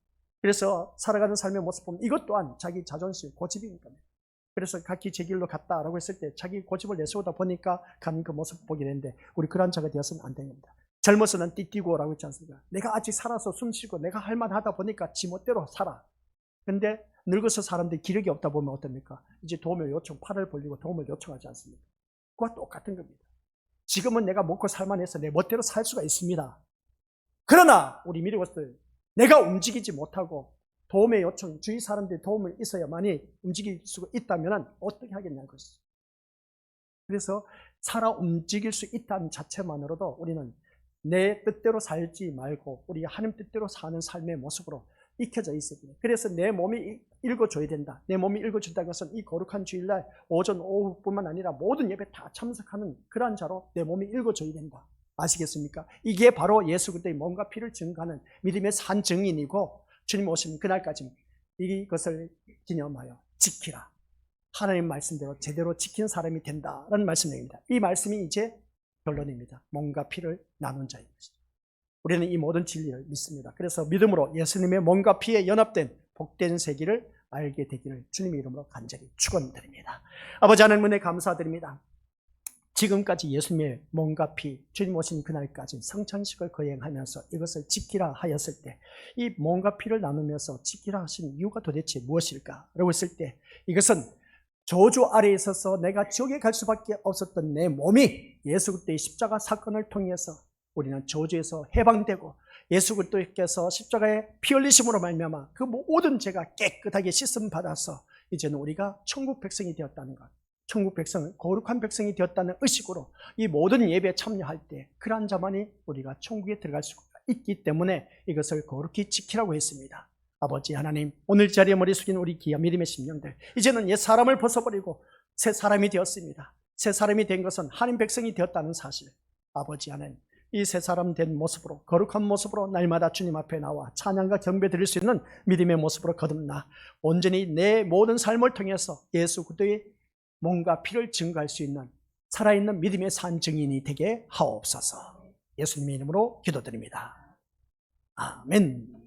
그래서 살아가는 삶의 모습 보면 이것 또한 자기 자존심, 고집인 겁니다. 그래서 각기 제 길로 갔다라고 했을 때 자기 고집을 내세우다 보니까 가는 그 모습을 보게 되는데 우리 그런 자가 되어서는 안 됩니다. 젊어서는 띠띠고라고 했지 않습니까? 내가 아직 살아서 숨쉬고 내가 할 만하다 보니까 지멋대로 살아. 근데 늙어서 사람들이 기력이 없다 보면 어떻습니까? 이제 도움을 요청, 팔을 벌리고 도움을 요청하지 않습니까? 그와 똑같은 겁니다. 지금은 내가 먹고 살만해서 내 멋대로 살 수가 있습니다. 그러나 우리 미래것들 내가 움직이지 못하고 도움의 요청, 주위 사람들의 도움을 있어야만이 움직일 수가 있다면 어떻게 하겠냐는 것이죠. 그래서 살아 움직일 수 있다는 자체만으로도 우리는 내 뜻대로 살지 말고 우리 하나님 뜻대로 사는 삶의 모습으로 익혀져 있어야 돼요. 그래서 내 몸이 읽어줘야 된다. 내 몸이 읽어준다는 것은 이 거룩한 주일날 오전, 오후뿐만 아니라 모든 예배 다 참석하는 그러한 자로 내 몸이 읽어줘야 된다. 아시겠습니까? 이게 바로 예수 그리스도의 몸과 피를 증거하는 믿음의 산 증인이고 주님 오시는 그날까지 이것을 기념하여 지키라. 하나님 말씀대로 제대로 지킨 사람이 된다라는 말씀입니다. 이 말씀이 이제 결론입니다. 몸과 피를 나눈 자인 것이죠. 우리는 이 모든 진리를 믿습니다. 그래서 믿음으로 예수님의 몸과 피에 연합된 복된 세계를 알게 되기를 주님의 이름으로 간절히 축원드립니다. 아버지 하나님 은혜 감사드립니다. 지금까지 예수님의 몸과 피, 주님 오신 그날까지 성찬식을 거행하면서 이것을 지키라 하였을 때 이 몸과 피를 나누면서 지키라 하신 이유가 도대체 무엇일까? 라고 했을 때 이것은 저주 아래에 있어서 내가 지옥에 갈 수밖에 없었던 내 몸이 예수 그리스도의 십자가 사건을 통해서 우리는 저주에서 해방되고 예수 그리스도께서 십자가의 피 흘리심으로 말미암아 그 모든 죄가 깨끗하게 씻음 받아서 이제는 우리가 천국 백성이 되었다는 것, 천국 백성, 거룩한 백성이 되었다는 의식으로 이 모든 예배에 참여할 때 그러한 자만이 우리가 천국에 들어갈 수가 있기 때문에 이것을 거룩히 지키라고 했습니다. 아버지 하나님, 오늘 자리에 머리 숙인 우리 귀한 믿음의 심령들, 이제는 옛 사람을 벗어버리고 새 사람이 되었습니다. 새 사람이 된 것은 하나님 백성이 되었다는 사실, 아버지 하나님, 이 새 사람 된 모습으로 거룩한 모습으로 날마다 주님 앞에 나와 찬양과 경배 드릴 수 있는 믿음의 모습으로 거듭나 온전히 내 모든 삶을 통해서 예수 그리스도의 몸과 피를 증거할 수 있는 살아있는 믿음의 산 증인이 되게 하옵소서. 예수님의 이름으로 기도드립니다. 아멘.